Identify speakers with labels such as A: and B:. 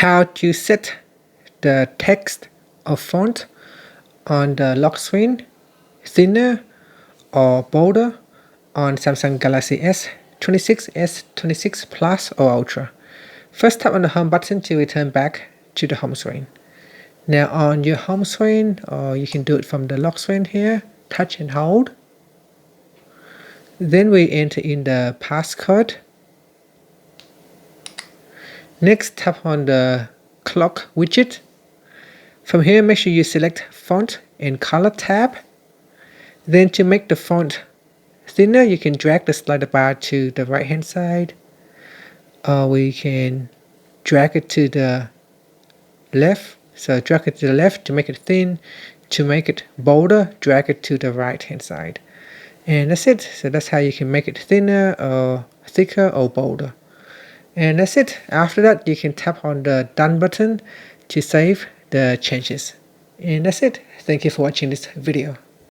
A: how to set the text or font on the lock screen thinner or bolder on Samsung Galaxy S26, S26 Plus or Ultra. First, tap on the home button to return back to the home screen. Now on your home screen, or you can do it from the lock screen here, touch and hold. Then we enter in the passcode. Next, tap on the clock widget. From here, make sure you select font and color tab. Then to make the font thinner, you can drag the slider bar to the right hand side, or we can drag it to the left. So drag it to the left to make it thin. To make it bolder, drag it to the right hand side. And that's it. So that's how you can make it thinner or thicker or bolder. And that's it. After that, you can tap on the done button to save the changes. And that's it. Thank you for watching this video.